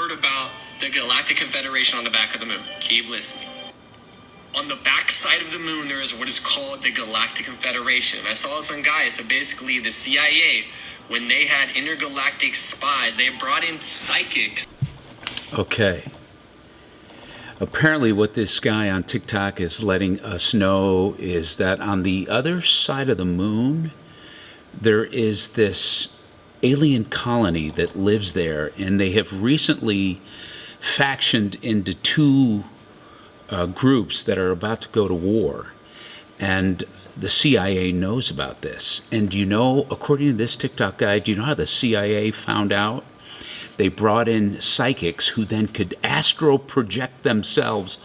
heard about the Galactic Confederation on the back of the moon? Keep listening. On the back side of the moon, there is what is called the Galactic Confederation. I saw some guys, so basically the CIA, when they had intergalactic spies, they brought in psychics. Okay. Apparently what this guy on TikTok is letting us know is that on the other side of the moon, there is this alien colony that lives there, and they have recently factioned into two groups that are about to go to war. And the CIA knows about this. And do you know, according to this TikTok guy, do you know how the CIA found out? They brought in psychics who then could astral project themselves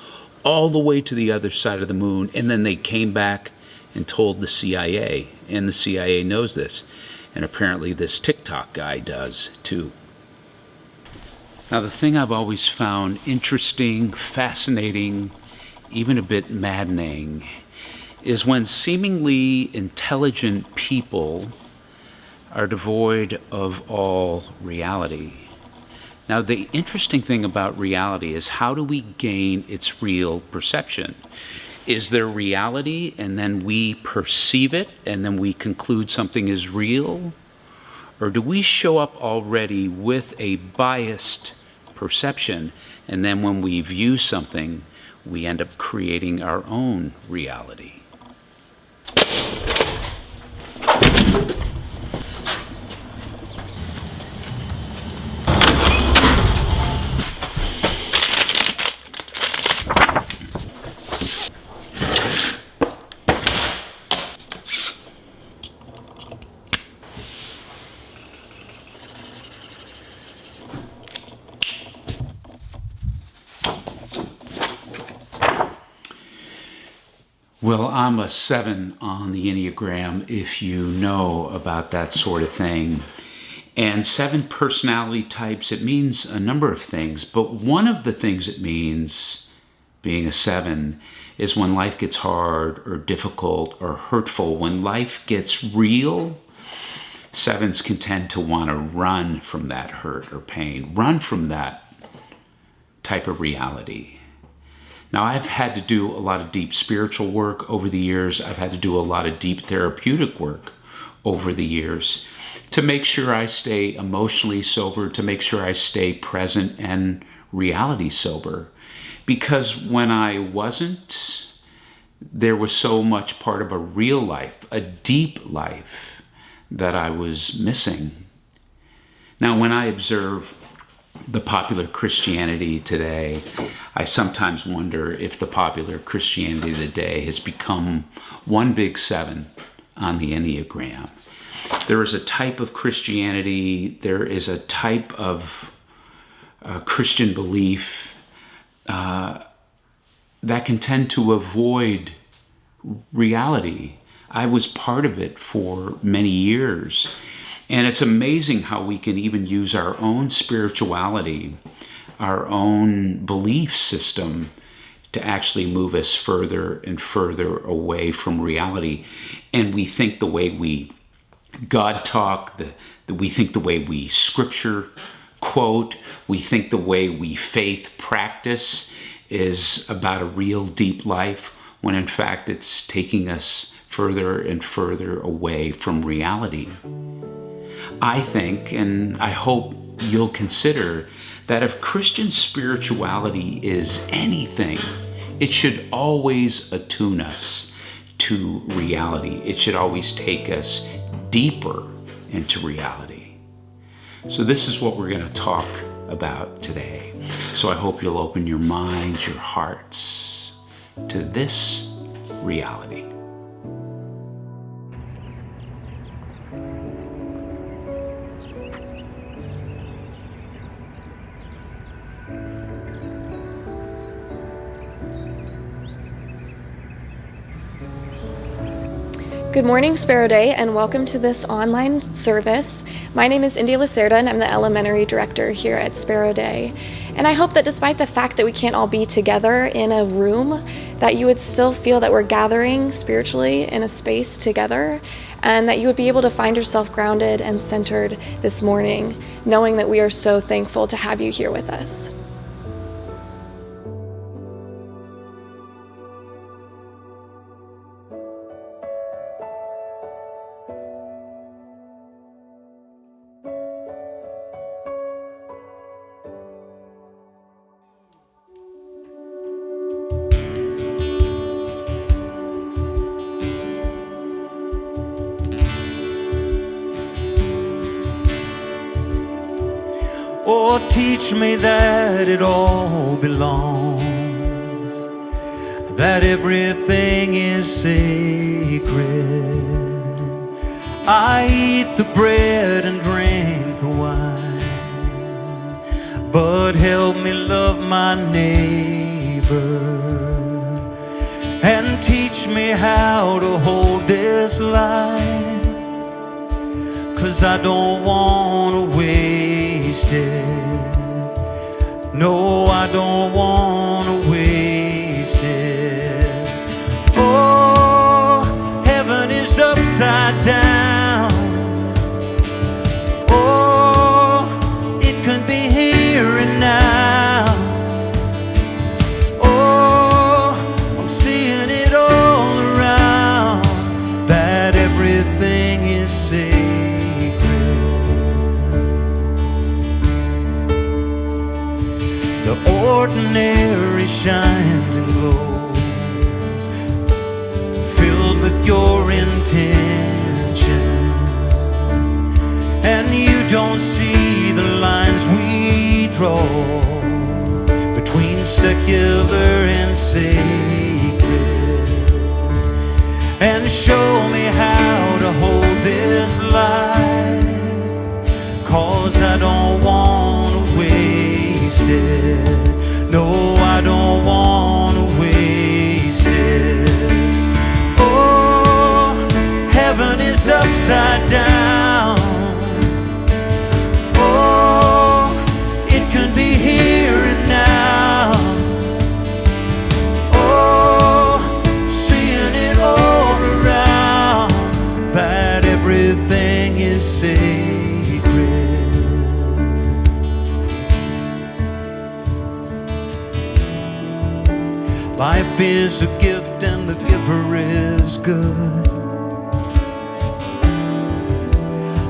all the way to the other side of the moon, and then they came back and told the CIA, and the CIA knows this. And apparently this TikTok guy does too. Now, the thing I've always found interesting, fascinating, even a bit maddening, is when seemingly intelligent people are devoid of all reality. Now, the interesting thing about reality is, how do we gain its real perception? Is there reality and then we perceive it and then we conclude something is real? Or do we show up already with a biased perception, and then when we view something, we end up creating our own reality? Well, I'm a 7 on the Enneagram, if you know about that sort of thing. And 7 personality types, it means a number of things. But one of the things it means, being a 7, is when life gets hard or difficult or hurtful, when life gets real, 7s can tend to want to run from that hurt or pain, run from that type of reality. Now, I've had to do a lot of deep spiritual work over the years. I've had to do a lot of deep therapeutic work over the years to make sure I stay emotionally sober, to make sure I stay present and reality sober. Because when I wasn't, there was so much part of a real life, a deep life, that I was missing. Now, when I observe the popular Christianity today, I sometimes wonder if the popular Christianity today has become one big 7 on the Enneagram. There is a type of Christianity, there is a type of Christian belief that can tend to avoid reality. I was part of it for many years. And it's amazing how we can even use our own spirituality, our own belief system, to actually move us further and further away from reality. And we think the way we God talk, we think the way we scripture quote, we think the way we faith practice is about a real deep life, when in fact it's taking us further and further away from reality. I think, and I hope you'll consider, that if Christian spirituality is anything, it should always attune us to reality. It should always take us deeper into reality. So this is what we're going to talk about today. So I hope you'll open your minds, your hearts to this reality. Good morning, SPERO DEI, and welcome to this online service. My name is India Lacerda, and I'm the elementary director here at SPERO DEI. And I hope that despite the fact that we can't all be together in a room, that you would still feel that we're gathering spiritually in a space together and that you would be able to find yourself grounded and centered this morning, knowing that we are so thankful to have you here with us. Oh, teach me that it all belongs, that everything is sacred. I eat the bread and drink the wine, but help me love my neighbor, and teach me how to hold this life, 'cause I don't want to waste it. No, I don't want to waste it. Oh, heaven is upside down. Oh, it can be here and now. Oh, I'm seeing it all around, that everything is safe. The ordinary shines and glows, filled with your intention, and you don't see the lines we draw between secular and sacred. And show me how to hold this life, 'cause I don't want to waste it. No, I don't want to waste it. Oh, heaven is upside down. Oh, it can be here and now. Oh, seeing it all around, that everything is sacred. Life is a gift and the giver is good.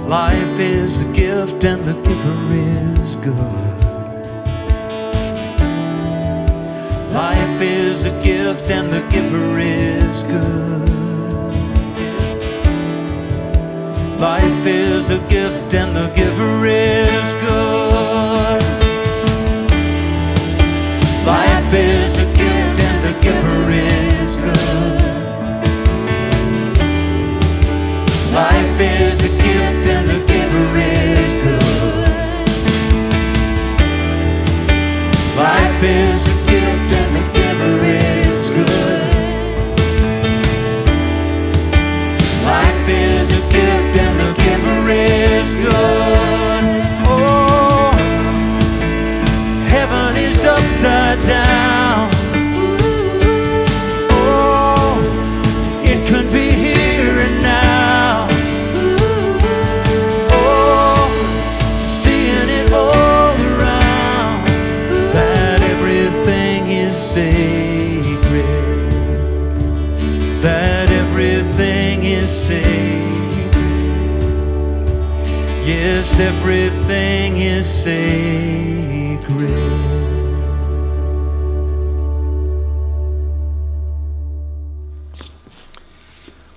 Life is a gift and the giver is good. Life is a gift and the giver is good. Life is a gift and the giver is good. Life is a gift and the giver is good. Life is a gift and the giver is good. Life is a gift and the giver is good. Life is a gift and the giver is good. Oh, heaven is upside down. Oh, it could be here and now. Oh, seeing it all around, that everything is sacred. That everything is sacred. Yes, everything is sacred.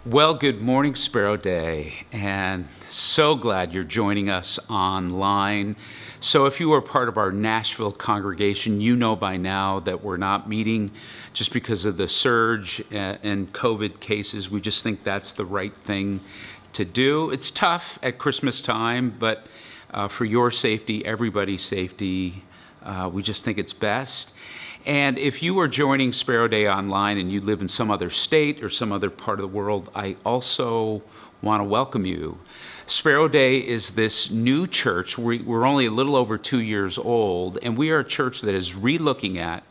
Well, good morning, SPERO Day, and so glad you're joining us online. So if you are part of our Nashville congregation, you know by now that we're not meeting just because of the surge in COVID cases. We just think that's the right thing to do. It's tough at Christmas time, but for your safety, everybody's safety, we just think it's best. And if you are joining SPERO Day online and you live in some other state or some other part of the world, I also want to welcome you. SPERO Day is this new church. We're only a little over 2 years old, and we are a church that is re-looking at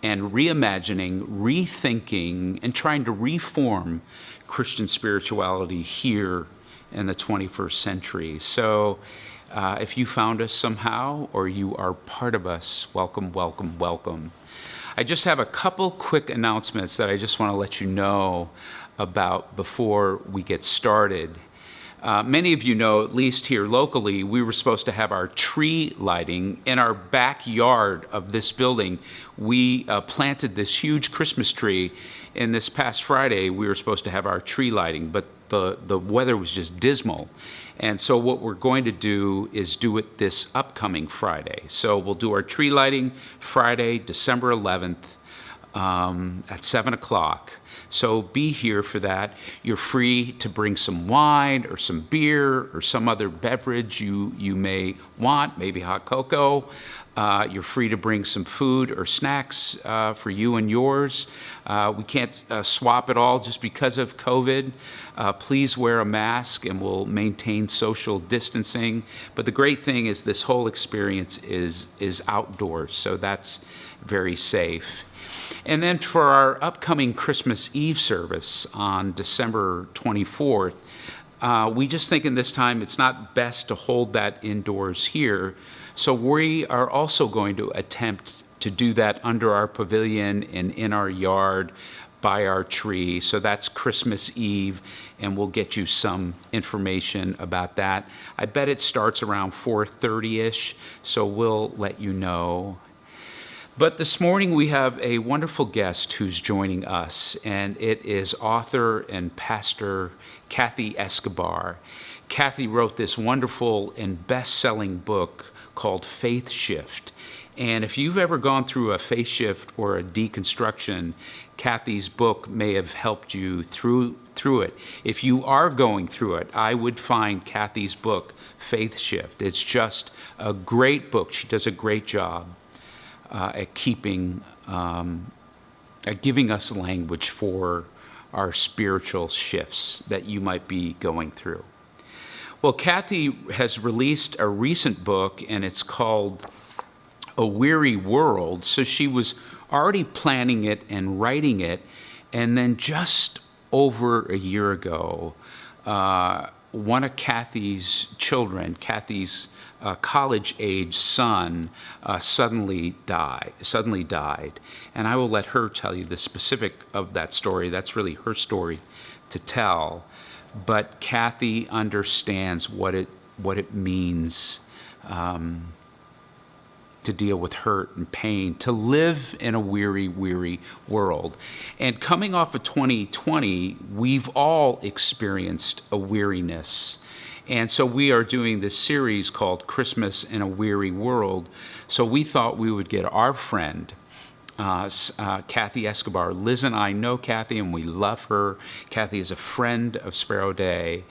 and reimagining, rethinking, and trying to reform Christian spirituality here in the 21st century. So if you found us somehow or you are part of us, welcome, welcome, welcome. I just have a couple quick announcements that I just want to let you know about before we get started. Many of you know, at least here locally, we were supposed to have our tree lighting in our backyard of this building. We planted this huge Christmas tree, and this past Friday we were supposed to have our tree lighting, but the weather was just dismal. And so what we're going to do is do it this upcoming Friday. So we'll do our tree lighting Friday, December 11th at 7 o'clock. So be here for that. You're free to bring some wine or some beer or some other beverage you may want, maybe hot cocoa. You're free to bring some food or snacks for you and yours. We can't swap it all just because of COVID. Please wear a mask and we'll maintain social distancing. But the great thing is this whole experience is outdoors, so that's very safe. And then for our upcoming Christmas Eve service on December 24th, we just think in this time it's not best to hold that indoors here. So we are also going to attempt to do that under our pavilion and in our yard by our tree. So that's Christmas Eve, and we'll get you some information about that. I bet it starts around 4:30-ish, so we'll let you know. But this morning we have a wonderful guest who's joining us, and it is author and pastor Kathy Escobar. Kathy wrote this wonderful and best-selling book called Faith Shift. And if you've ever gone through a faith shift or a deconstruction, Kathy's book may have helped you through it. If you are going through it, I would find Kathy's book, Faith Shift. It's just a great book. She does a great job at giving us language for our spiritual shifts that you might be going through. Well, Kathy has released a recent book, and it's called A Weary World. So she was already planning it and writing it, and then just over a year ago, one of Kathy's children, Kathy's college-age son, suddenly died. And I will let her tell you the specific of that story. That's really her story to tell. But Kathy understands what it means to deal with hurt and pain, to live in a weary world. And coming off of 2020, we've all experienced a weariness. And so we are doing this series called Christmas in a Weary World. So we thought we would get our friend, Kathy Escobar. Liz and I know Kathy, and we love her. Kathy is a friend of SPERO DEI.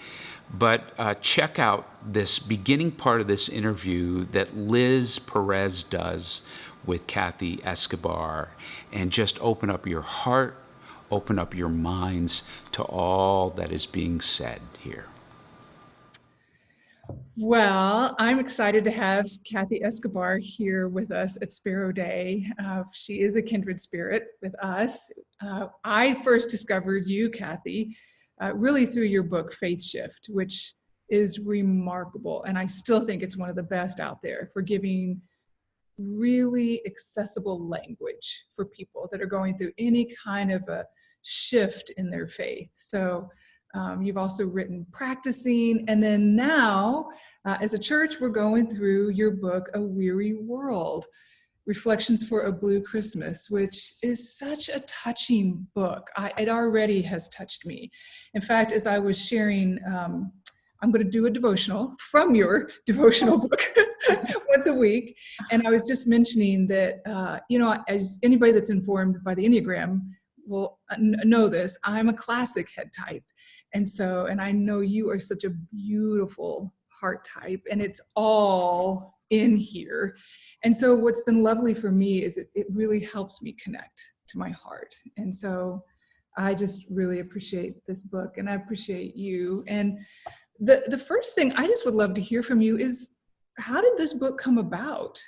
But check out this beginning part of this interview that Liz Perez does with Kathy Escobar, and just open up your heart, open up your minds to all that is being said here. Well, I'm excited to have Kathy Escobar here with us at SPERO DEI. She is a kindred spirit with us. I first discovered you, Kathy, really through your book, Faith Shift, which is remarkable. And I still think it's one of the best out there for giving really accessible language for people that are going through any kind of a shift in their faith. So you've also written Practicing, and then now as a church, we're going through your book, A Weary World, Reflections for a Blue Christmas, which is such a touching book. It already has touched me. In fact, as I was sharing, I'm going to do a devotional from your devotional book once a week. And I was just mentioning that, as anybody that's informed by the Enneagram will know this, I'm a classic head type. And I know you are such a beautiful heart type, and it's all in here. And so what's been lovely for me is it really helps me connect to my heart. And so I just really appreciate this book, and I appreciate you. And the first thing I just would love to hear from you is, how did this book come about?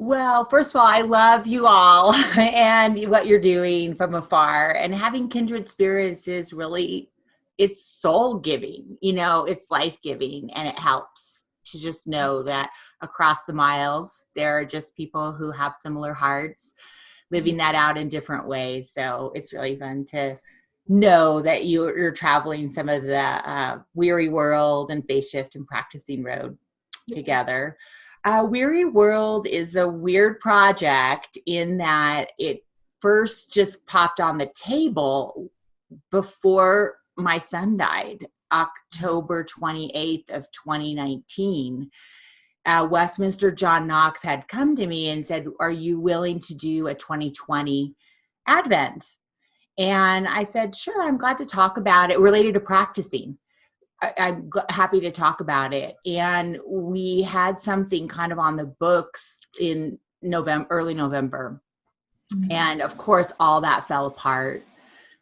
Well, first of all, I love you all and what you're doing from afar. And having kindred spirits is really, it's soul giving, it's life giving, and it helps to just know that across the miles, there are just people who have similar hearts, living that out in different ways. So it's really fun to know that you're traveling some of the weary world and faith shift and practicing road together. Weary World is a weird project in that it first just popped on the table before my son died, October 28th of 2019. Westminster John Knox had come to me and said, "Are you willing to do a 2020 Advent?" And I said, "Sure, I'm glad to talk about it," related to practicing. I'm happy to talk about it. And we had something kind of on the books in November, early November. Mm-hmm. And of course, all that fell apart.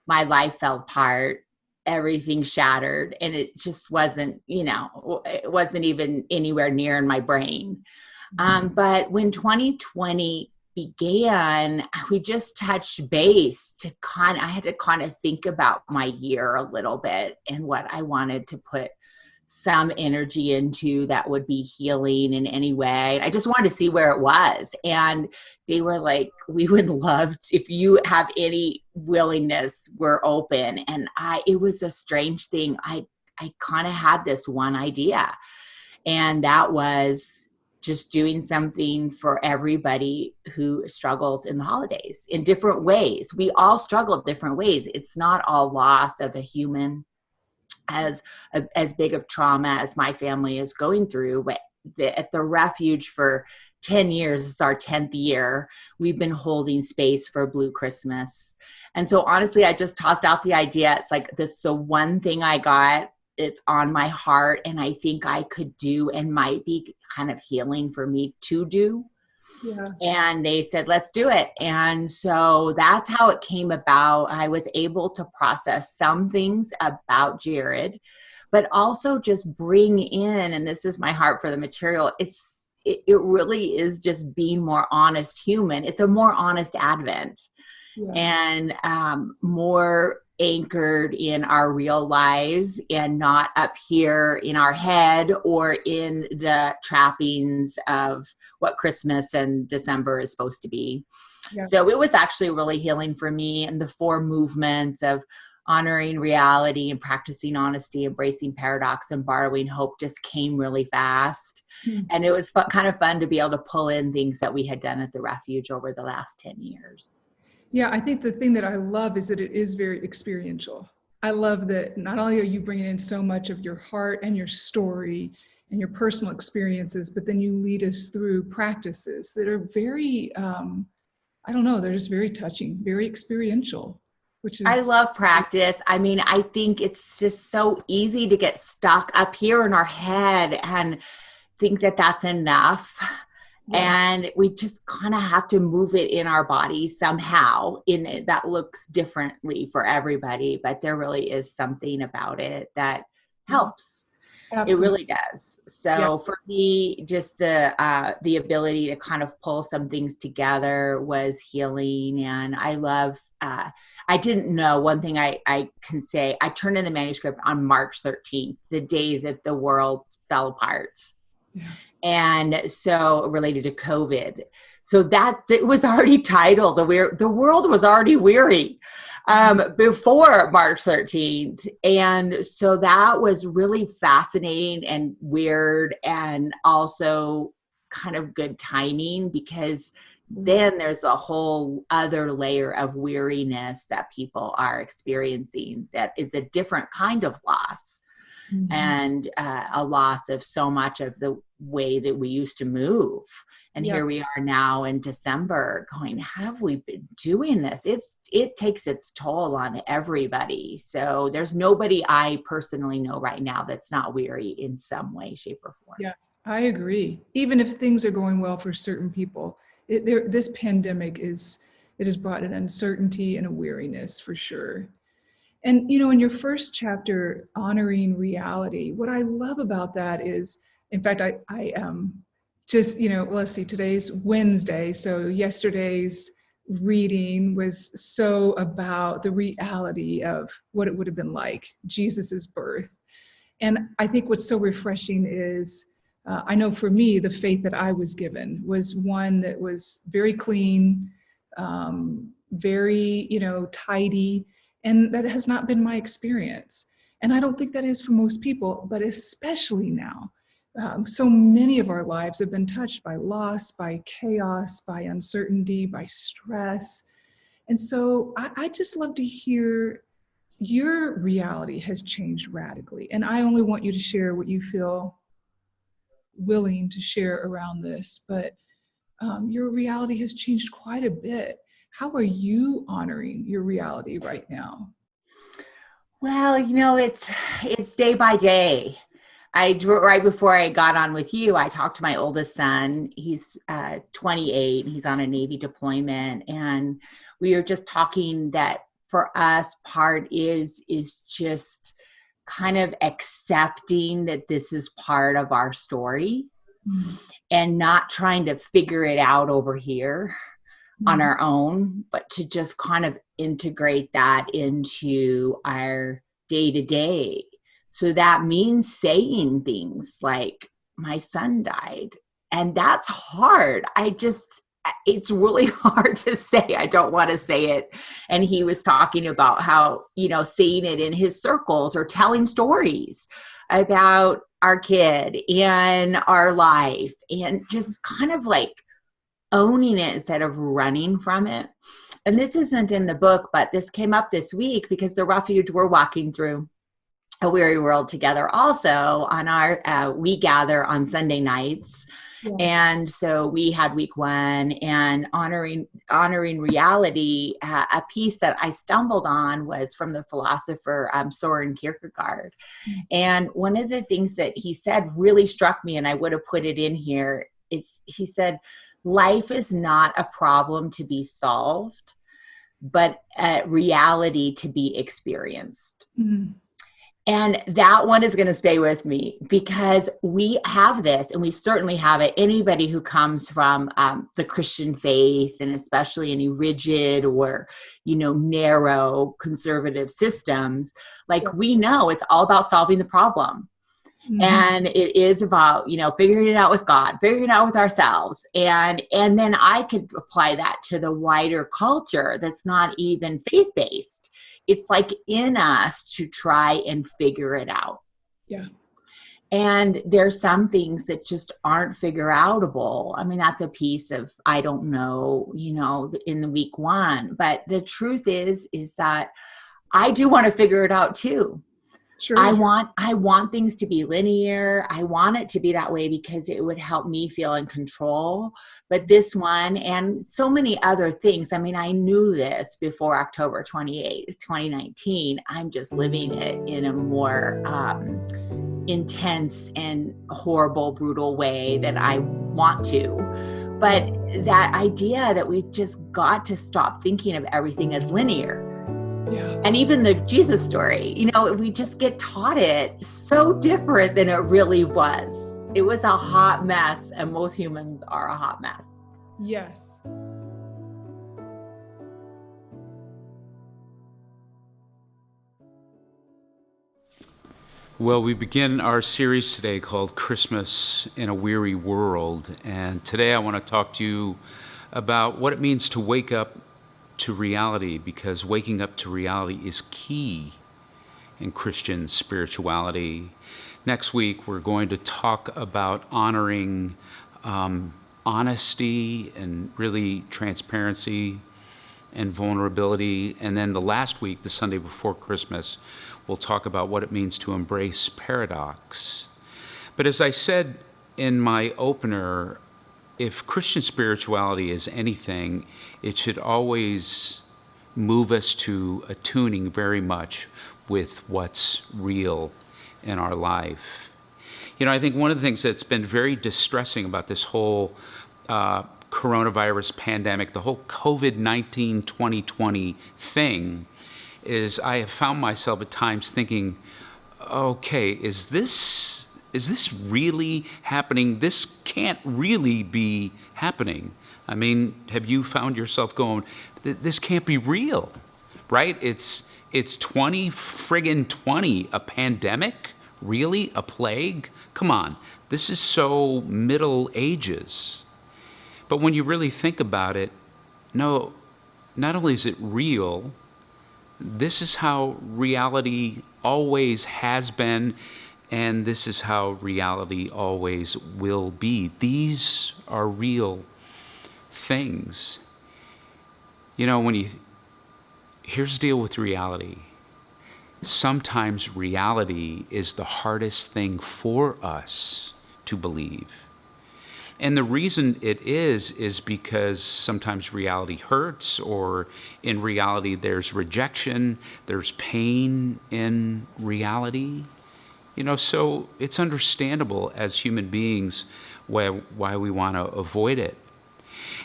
My life fell apart. Everything shattered. And it just wasn't, it wasn't even anywhere near in my brain. But when 2020 began, we just touched base I had to kind of think about my year a little bit and what I wanted to put some energy into that would be healing in any way. I just wanted to see where it was. And they were like, "We would love if you have any willingness, we're open." And it was a strange thing. I kind of had this one idea, and that was just doing something for everybody who struggles in the holidays in different ways. We all struggle different ways. It's not all loss of a human as big of trauma as my family is going through. But at the refuge for 10 years, it's our 10th year, we've been holding space for Blue Christmas. And so honestly, I just tossed out the idea. It's like, this is the one thing I got. It's on my heart, and I think I could do and might be kind of healing for me to do. Yeah. And they said, "Let's do it." And so that's how it came about. I was able to process some things about Jared, but also just bring in, and this is my heart for the material, it really is just being more honest human. It's a more honest Advent. Yeah. And more anchored in our real lives and not up here in our head or in the trappings of what Christmas and December is supposed to be. Yeah. So it was actually really healing for me, and the 4 movements of honoring reality and practicing honesty, embracing paradox, and borrowing hope just came really fast. Mm-hmm. And it was kind of fun to be able to pull in things that we had done at the refuge over the last 10 years. Yeah, I think the thing that I love is that it is very experiential. I love that not only are you bringing in so much of your heart and your story and your personal experiences, but then you lead us through practices that are very, they're just very touching, very experiential, which is... I love practice. I mean, I think it's just so easy to get stuck up here in our head and think that that's enough. Yeah. And we just kind of have to move it in our body somehow. That looks differently for everybody, but there really is something about it that helps. Absolutely. It really does. So for me, just the ability to kind of pull some things together was healing. And I love, I didn't know, one thing I can say, I turned in the manuscript on March 13th, the day that the world fell apart. Yeah. And so related to COVID. So that it was already titled, the world was already weary before March 13th. And so that was really fascinating and weird, and also kind of good timing, because then there's a whole other layer of weariness that people are experiencing that is a different kind of loss. Mm-hmm. And a loss of so much of the way that we used to move. And here we are now in December going, have we been doing this? It takes its toll on everybody. So there's nobody I personally know right now that's not weary in some way, shape, or form. Yeah, I agree. Even if things are going well for certain people, this pandemic has brought an uncertainty and a weariness for sure. And, in your first chapter, honoring reality, what I love about that is, in fact, just, well, let's see, today's Wednesday. So yesterday's reading was so about the reality of what it would have been like, Jesus's birth. And I think what's so refreshing is, I know for me, the faith that I was given was one that was very clean, very, tidy, and that has not been my experience. And I don't think that is for most people, but especially now. So many of our lives have been touched by loss, by chaos, by uncertainty, by stress. And so I just love to hear your reality has changed radically. And I only want you to share what you feel willing to share around this, but your reality has changed quite a bit. How are you honoring your reality right now? Well, it's day by day. Right before I got on with you, I talked to my oldest son. He's 28. He's on a Navy deployment, and we were just talking that for us, part is just kind of accepting that this is part of our story, and not trying to figure it out over here on our own, but to just kind of integrate that into our day-to-day. So that means saying things like, my son died. And that's hard. It's really hard to say. I don't want to say it. And he was talking about how, saying it in his circles or telling stories about our kid and our life, and just kind of like owning it instead of running from it. And this isn't in the book, but this came up this week because the Refuge we're walking through a weary world together also on our we gather on Sunday nights. Yeah. And so we had week 1, and honoring reality. A piece that I stumbled on was from the philosopher Soren Kierkegaard. Mm-hmm. And one of the things that he said really struck me, and I would have put it in here, is he said, life is not a problem to be solved, but a reality to be experienced. Mm-hmm. And that one is going to stay with me, because we have this, and we certainly have it. Anybody who comes from the Christian faith, and especially any rigid or, narrow conservative systems, we know it's all about solving the problem. Mm-hmm. And it is about, figuring it out with God, figuring it out with ourselves. And then I could apply that to the wider culture that's not even faith-based. It's like in us to try and figure it out. Yeah. And there's some things that just aren't figure outable. I mean, that's a piece of, I don't know, in the week 1. But the truth is that I do want to figure it out too. Sure. I want things to be linear. I want it to be that way because it would help me feel in control. But this one and so many other things, I mean, I knew this before October 28th, 2019. I'm just living it in a more intense and horrible, brutal way that I want to. But that idea that we've just got to stop thinking of everything as linear. Yeah. And even the Jesus story, we just get taught it so different than it really was. It was a hot mess, and most humans are a hot mess. Yes. Well, we begin our series today called Christmas in a Weary World. And today I want to talk to you about what it means to wake up to reality, because waking up to reality is key in Christian spirituality. Next week, we're going to talk about honoring honesty and really transparency and vulnerability. And then the last week, the Sunday before Christmas, we'll talk about what it means to embrace paradox. But as I said in my opener, if Christian spirituality is anything, it should always move us to attuning very much with what's real in our life. I think one of the things that's been very distressing about this whole coronavirus pandemic, the whole COVID-19 2020 thing, is I have found myself at times thinking, okay, is this is this really happening? This can't really be happening. I mean, have you found yourself going, this can't be real, right? It's 2020, a pandemic? Really? A plague? Come on, this is so Middle Ages. But when you really think about it, no, not only is it real, this is how reality always has been, and this is how reality always will be. These are real things. You know, here's the deal with reality. Sometimes reality is the hardest thing for us to believe. And the reason it is because sometimes reality hurts, or in reality there's rejection, there's pain in reality. You know, so it's understandable as human beings why we want to avoid it.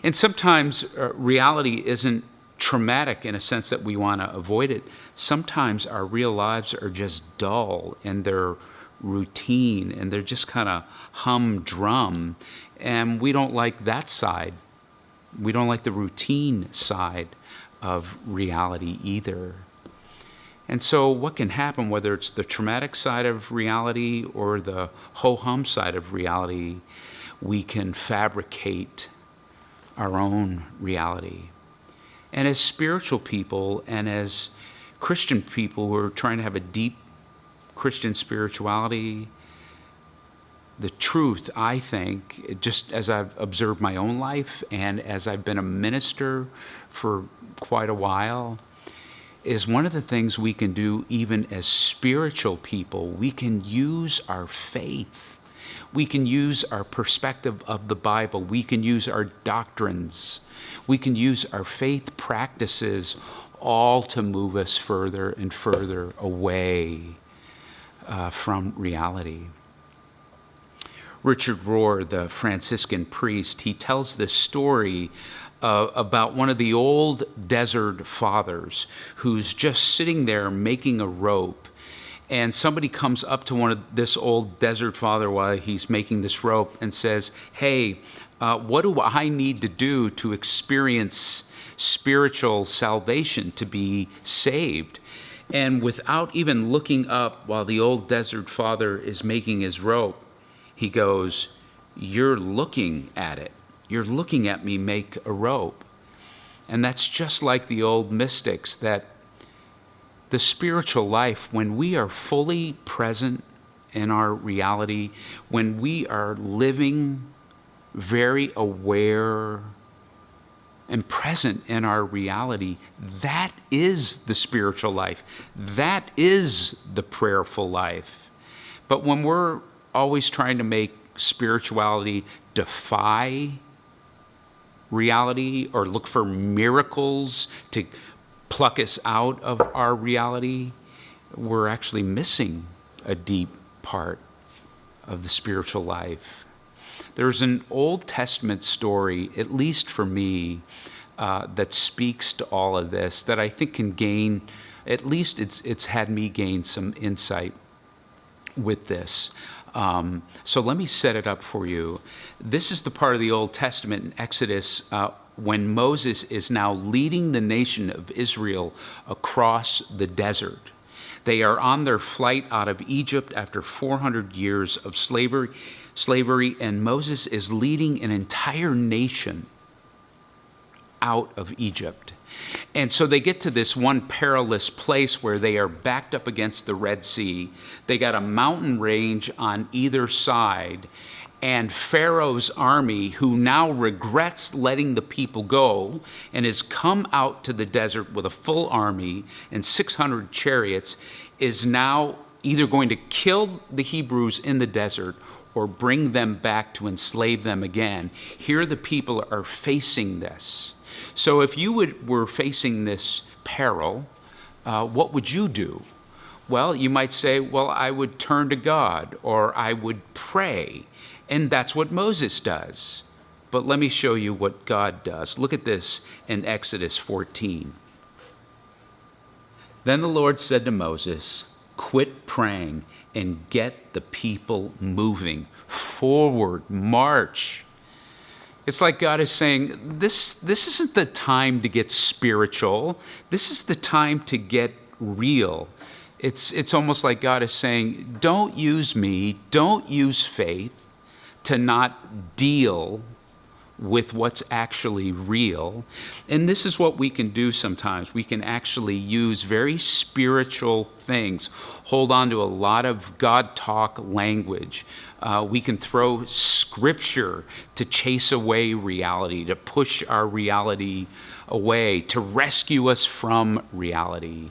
And sometimes reality isn't traumatic in a sense that we want to avoid it. Sometimes our real lives are just dull and they're routine and they're just kind of humdrum, and we don't like that side. We don't like the routine side of reality either. And so what can happen, whether it's the traumatic side of reality or the ho-hum side of reality, we can fabricate our own reality. And as spiritual people and as Christian people who are trying to have a deep Christian spirituality, the truth, I think, just as I've observed my own life and as I've been a minister for quite a while, is one of the things we can do even as spiritual people. We can use our faith. We can use our perspective of the Bible. We can use our doctrines. We can use our faith practices, all to move us further and further away from reality. Richard Rohr, the Franciscan priest, he tells this story about one of the old desert fathers who's just sitting there making a rope. And somebody comes up to this old desert father while he's making this rope and says, "Hey, what do I need to do to experience spiritual salvation, to be saved?" And without even looking up while the old desert father is making his rope, he goes, "You're looking at it. You're looking at me make a rope." And that's just like the old mystics, that the spiritual life, when we are fully present in our reality, when we are living very aware and present in our reality, that is the spiritual life. That is the prayerful life. But when we're always trying to make spirituality defy reality or look for miracles to pluck us out of our reality, we're actually missing a deep part of the spiritual life. There's an Old Testament story, at least for me, that speaks to all of this, that I think can gain, at least it's had me gain some insight with this. So let me set it up for you. This is the part of the Old Testament in Exodus when Moses is now leading the nation of Israel across the desert. They are on their flight out of Egypt after 400 years of slavery, and Moses is leading an entire nation out of Egypt. And so they get to this one perilous place where they are backed up against the Red Sea. They got a mountain range on either side, and Pharaoh's army, who now regrets letting the people go and has come out to the desert with a full army and 600 chariots, is now either going to kill the Hebrews in the desert or bring them back to enslave them again. Here the people are facing this. So if you were facing this peril, what would you do? Well, you might say, well, I would turn to God, or I would pray. And that's what Moses does. But let me show you what God does. Look at this in Exodus 14. Then the Lord said to Moses, "Quit praying and get the people moving forward, march. It's like God is saying, this isn't the time to get spiritual. This is the time to get real. It's almost like God is saying, don't use me, don't use faith to not deal with what's actually real. And this is what we can do sometimes. We can actually use very spiritual things, hold on to a lot of God talk language. We can throw scripture to chase away reality, to push our reality away, to rescue us from reality.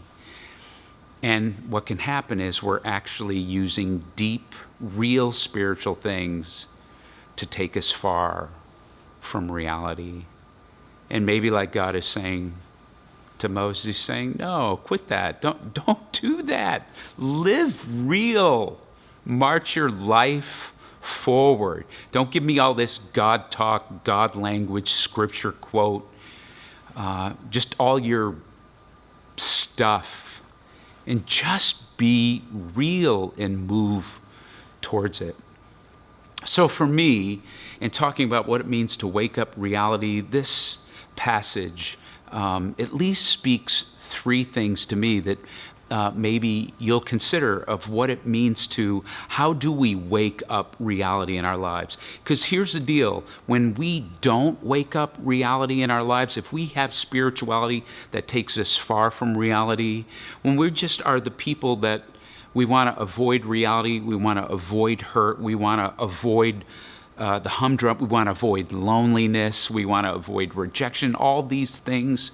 And what can happen is we're actually using deep, real spiritual things to take us far from reality. And maybe like God is saying to Moses, he's saying, no, quit that. Don't do that. Live real. March your life forward. Don't give me all this God talk, God language, scripture quote, just all your stuff. And just be real and move towards it. So for me, in talking about what it means to wake up reality, this passage at least speaks three things to me that maybe you'll consider of what it means to, how do we wake up reality in our lives? Because here's the deal, when we don't wake up reality in our lives, if we have spirituality that takes us far from reality, when we just are the people that we want to avoid reality, we want to avoid hurt, we want to avoid the humdrum, we want to avoid loneliness, we want to avoid rejection, all these things.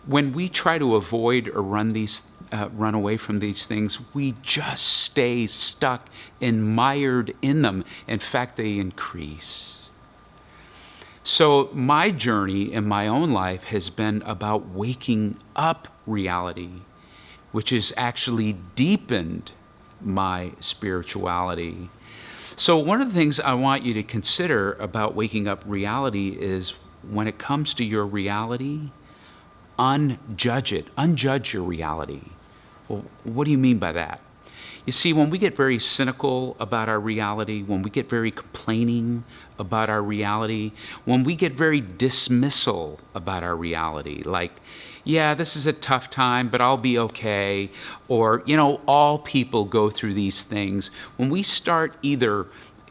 When we try to avoid or run away from these things, we just stay stuck and mired in them. In fact, they increase. So my journey in my own life has been about waking up reality, which has actually deepened my spirituality. So one of the things I want you to consider about waking up reality is when it comes to your reality, unjudge it. Unjudge your reality. Well, what do you mean by that? You see, when we get very cynical about our reality, when we get very complaining about our reality, when we get very dismissal about our reality, like, yeah, this is a tough time, but I'll be okay, or, all people go through these things, when we start either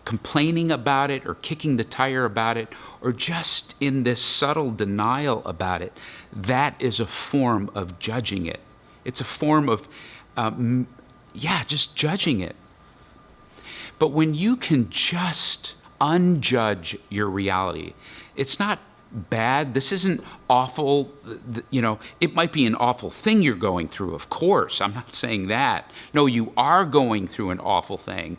complaining about it or kicking the tire about it, or just in this subtle denial about it, that is a form of judging it. It's a form of just judging it. But when you can just unjudge your reality, it's not bad. This isn't awful. It might be an awful thing you're going through, of course. I'm not saying that. No, you are going through an awful thing.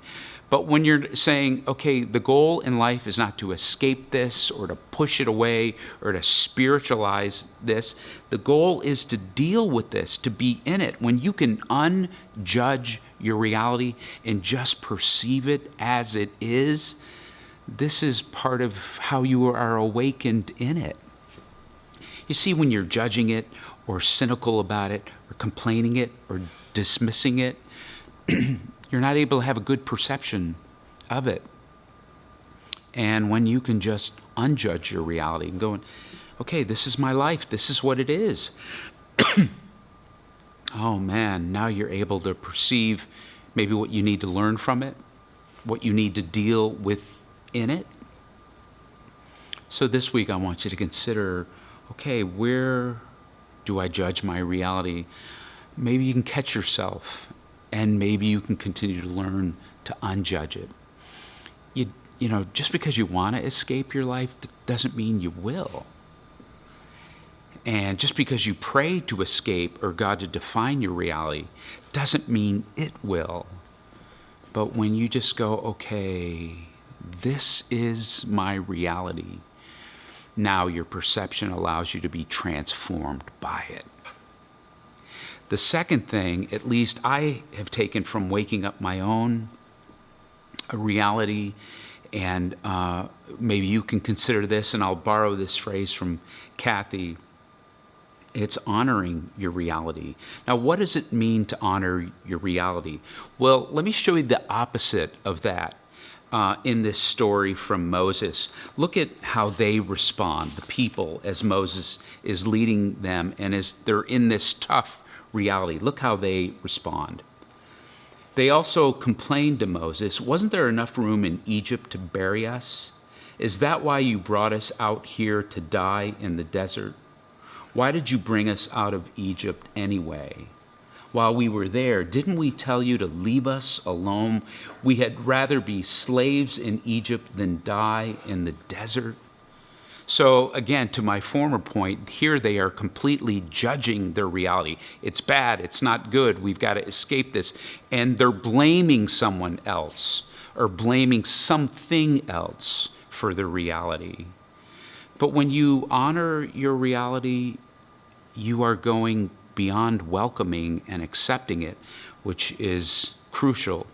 But when you're saying, okay, the goal in life is not to escape this or to push it away or to spiritualize this. The goal is to deal with this, to be in it. When you can unjudge your reality and just perceive it as it is, this is part of how you are awakened in it. You see, when you're judging it or cynical about it or complaining it or dismissing it, you're not able to have a good perception of it. And when you can just unjudge your reality and go, okay, this is my life, this is what it is. Oh man, now you're able to perceive maybe what you need to learn from it, what you need to deal with in it. So this week I want you to consider, okay, where do I judge my reality? Maybe you can catch yourself, and maybe you can continue to learn to unjudge it. Just because you want to escape your life doesn't mean you will. And just because you pray to escape or God to define your reality doesn't mean it will. But when you just go, okay, this is my reality, now your perception allows you to be transformed by it. The second thing, at least I have taken from waking up my own reality, and maybe you can consider this, and I'll borrow this phrase from Kathy, It's honoring your reality. Now, what does it mean to honor your reality? Well, let me show you the opposite of that in this story from Moses. Look at how they respond, the people, as Moses is leading them and as they're in this tough reality. Look how they respond. They also complained to Moses, "Wasn't there enough room in Egypt to bury us? Is that why you brought us out here to die in the desert? Why did you bring us out of Egypt anyway? While we were there, didn't we tell you to leave us alone? We had rather be slaves in Egypt than die in the desert." So again, to my former point, here they are completely judging their reality. It's bad, it's not good, we've got to escape this. And they're blaming someone else or blaming something else for their reality. But when you honor your reality, you are going beyond welcoming and accepting it, which is crucial.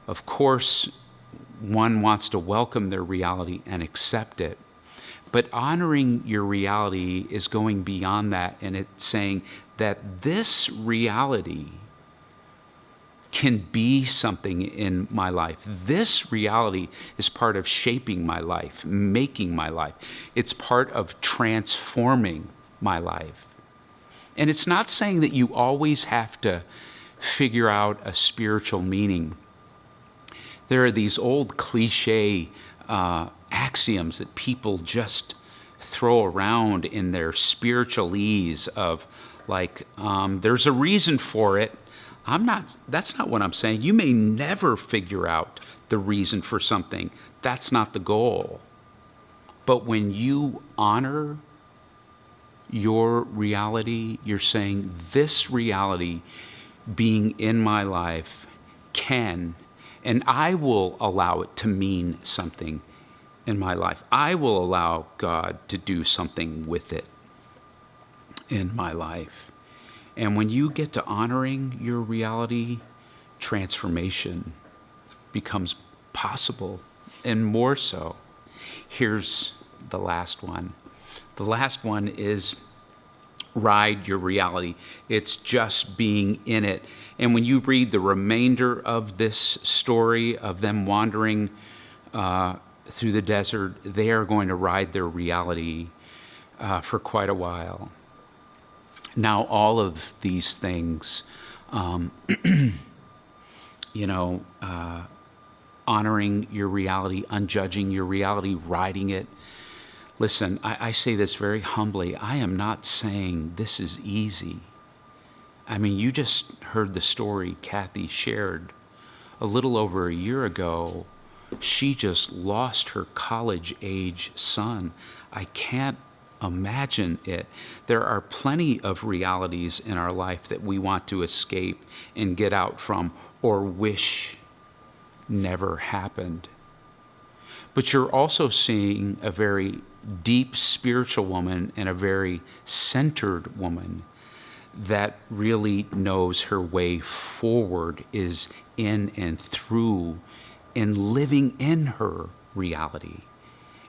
Of course, one wants to welcome their reality and accept it. But honoring your reality is going beyond that, and it's saying that this reality can be something in my life. This reality is part of shaping my life, making my life. It's part of transforming my life. And it's not saying that you always have to figure out a spiritual meaning. There are these old cliche axioms that people just throw around in their spiritualese of like, there's a reason for it. That's not what I'm saying. You may never figure out the reason for something. That's not the goal. But when you honor your reality, you're saying this reality being in my life can, and I will allow it to mean something in my life. I will allow God to do something with it in my life. And when you get to honoring your reality, transformation becomes possible, and more so. Here's the last one. The last one is ride your reality. It's just being in it. And when you read the remainder of this story of them wandering through the desert, they are going to ride their reality for quite a while. Now, all of these things, honoring your reality, unjudging your reality, riding it. Listen, I say this very humbly. I am not saying this is easy. I mean, you just heard the story Kathy shared a little over a year ago. She just lost her college-age son. I can't imagine it. There are plenty of realities in our life that we want to escape and get out from or wish never happened. But you're also seeing a very deep spiritual woman and a very centered woman that really knows her way forward is in and through and living in her reality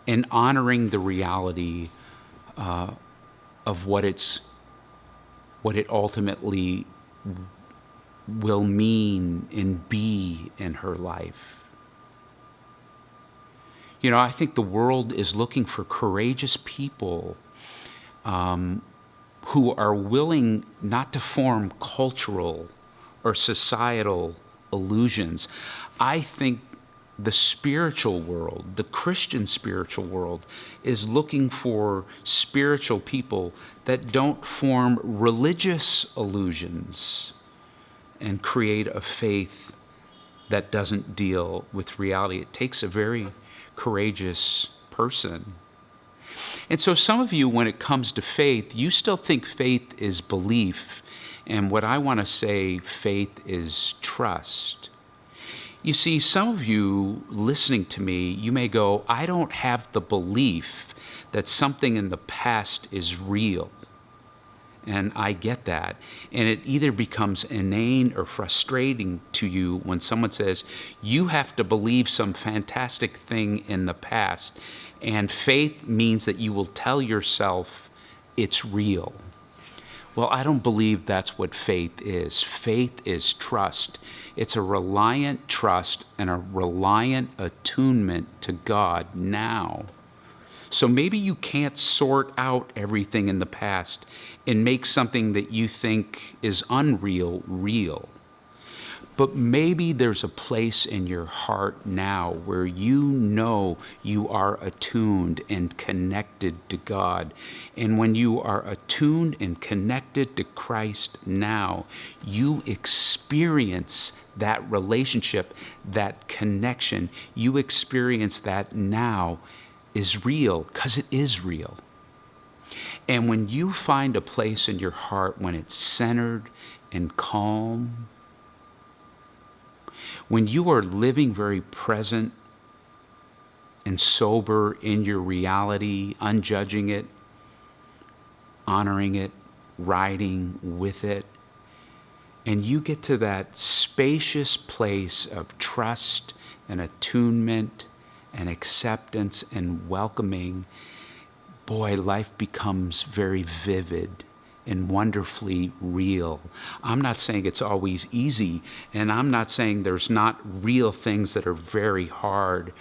and honoring the reality of what it ultimately will mean and be in her life. You know, I think the world is looking for courageous people who are willing not to form cultural or societal illusions. I think the spiritual world, the Christian spiritual world, is looking for spiritual people that don't form religious illusions and create a faith that doesn't deal with reality. It takes a very courageous person. And so some of you, when it comes to faith, you still think faith is belief. And what I want to say, faith is trust. You see, some of you listening to me, you may go, I don't have the belief that something in the past is real. And I get that. And it either becomes inane or frustrating to you when someone says, you have to believe some fantastic thing in the past. And faith means that you will tell yourself it's real. Well, I don't believe that's what faith is. Faith is trust. It's a reliant trust and a reliant attunement to God now. So maybe you can't sort out everything in the past and make something that you think is unreal real. But maybe there's a place in your heart now where you know you are attuned and connected to God. And when you are attuned and connected to Christ now, you experience that relationship, that connection. You experience that now is real, because it is real. And when you find a place in your heart when it's centered and calm, when you are living very present and sober in your reality, unjudging it, honoring it, riding with it, and you get to that spacious place of trust and attunement and acceptance and welcoming, boy, life becomes very vivid and wonderfully real. I'm not saying it's always easy, and I'm not saying there's not real things that are very hard,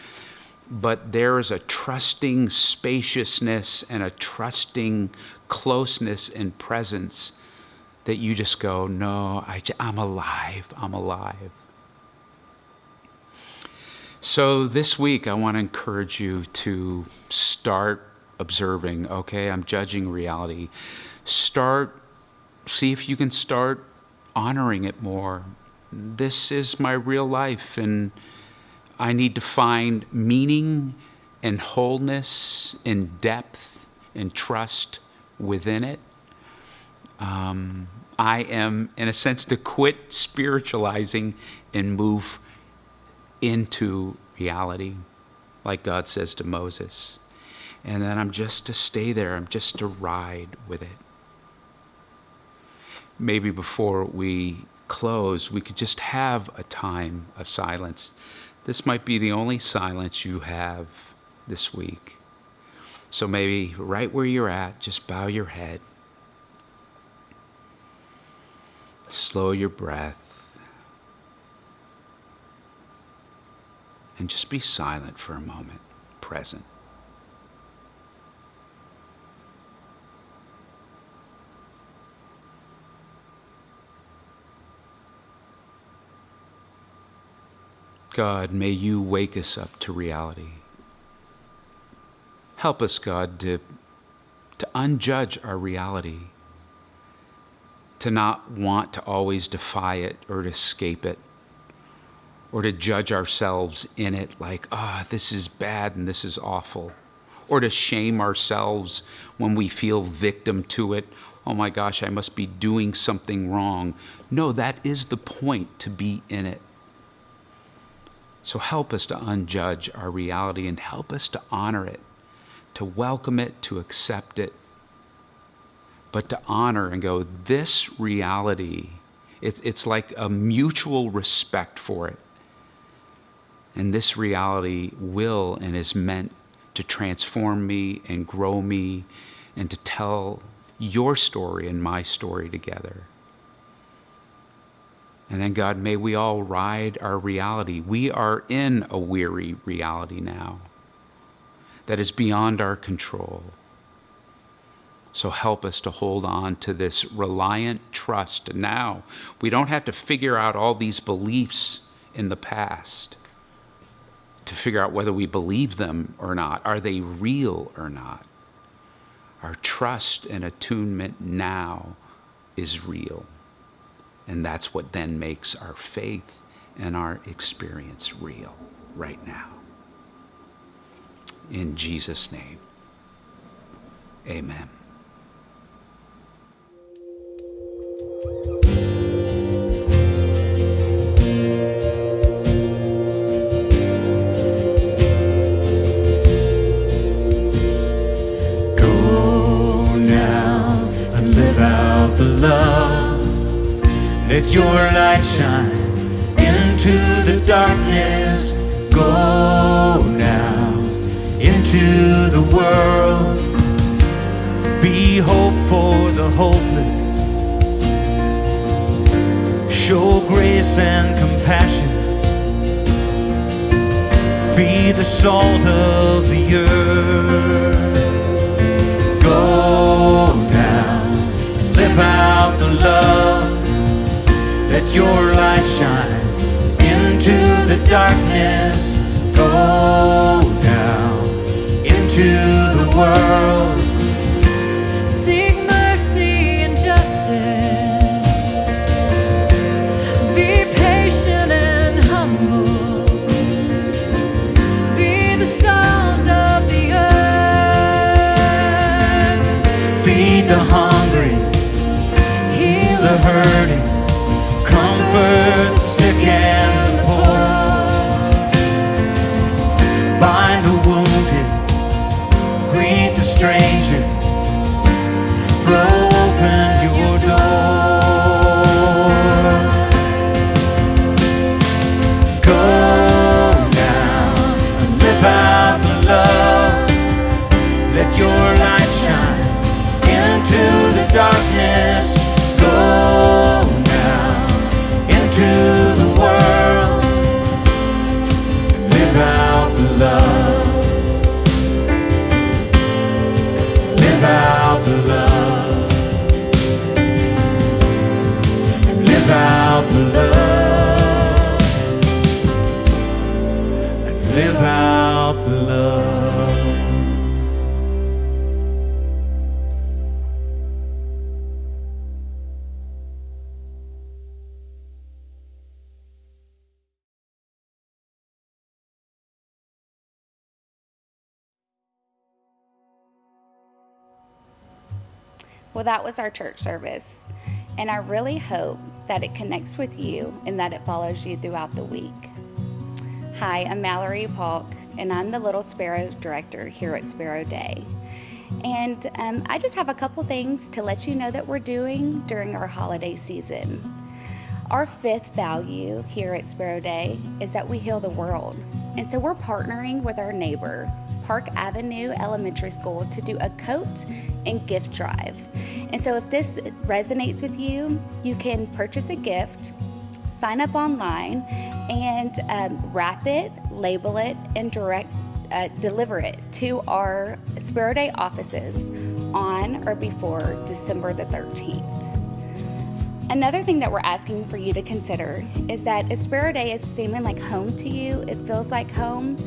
but there is a trusting spaciousness and a trusting closeness and presence that you just go, no, I'm alive, I'm alive. So this week, I want to encourage you to start observing, okay, I'm judging reality. See if you can start honoring it more. This is my real life, and I need to find meaning and wholeness and depth and trust within it. I am, in a sense, to quit spiritualizing and move into reality, like God says to Moses. And then I'm just to stay there. I'm just to ride with it. Maybe before we close, we could just have a time of silence. This might be the only silence you have this week. So maybe right where you're at, just bow your head. Slow your breath. And just be silent for a moment, present. God, may you wake us up to reality. Help us, God, to unjudge our reality, to not want to always defy it or to escape it, or to judge ourselves in it like, this is bad and this is awful, or to shame ourselves when we feel victim to it. Oh my gosh, I must be doing something wrong. No, that is the point, to be in it. So help us to unjudge our reality and help us to honor it, to welcome it, to accept it, but to honor and go, this reality, it's like a mutual respect for it. And this reality will and is meant to transform me and grow me and to tell your story and my story together. And then, God, may we all ride our reality. We are in a weary reality now that is beyond our control. So help us to hold on to this reliant trust now. We don't have to figure out all these beliefs in the past to figure out whether we believe them or not. Are they real or not? Our trust and attunement now is real. And that's what then makes our faith and our experience real right now. In Jesus' name, amen. Go now and live out the love. Let your light shine into the darkness. Go now into the world. Be hope for the hopeless. Show grace and compassion. Be the salt of the earth. Go now and live out the love. Let your light shine into the darkness. Go now into the world. Seek mercy and justice. Be patient and humble. Be the salt of the earth. Feed the hungry, heal the hurting, comfort the sick and the poor. Bind the wounded, greet the stranger, throw open your door. Go now and live out the love. Let your light shine into the darkness. Go now into the world and live out the love. Live out the love. And live out the love. And live out the love. Well, that was our church service, and I really hope that it connects with you and that it follows you throughout the week. Hi, I'm Mallory Polk, and I'm the Little Sparrow Director here at SPERO DEI. And I just have a couple things to let you know that we're doing during our holiday season. Our fifth value here at SPERO DEI is that we heal the world. And so we're partnering with our neighbor, Park Avenue Elementary School, to do a coat and gift drive. And so if this resonates with you, you can purchase a gift, sign up online, and wrap it, label it, and deliver it to our SPERO DEI offices on or before December the 13th. Another thing that we're asking for you to consider is that if SPERO DEI is seeming like home to you, it feels like home,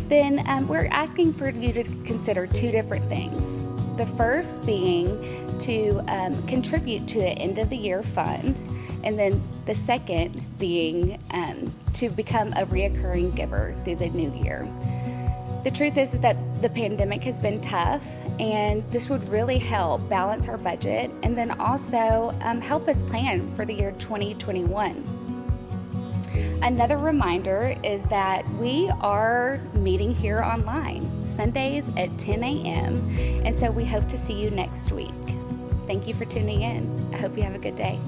then we're asking for you to consider two different things. The first being to contribute to the end of the year fund, and then the second being to become a reoccurring giver through the new year. The truth is that the pandemic has been tough, and this would really help balance our budget and then also help us plan for the year 2021. Another reminder is that we are meeting here online Sundays at 10 a.m. and so we hope to see you next week. Thank you for tuning in. I hope you have a good day.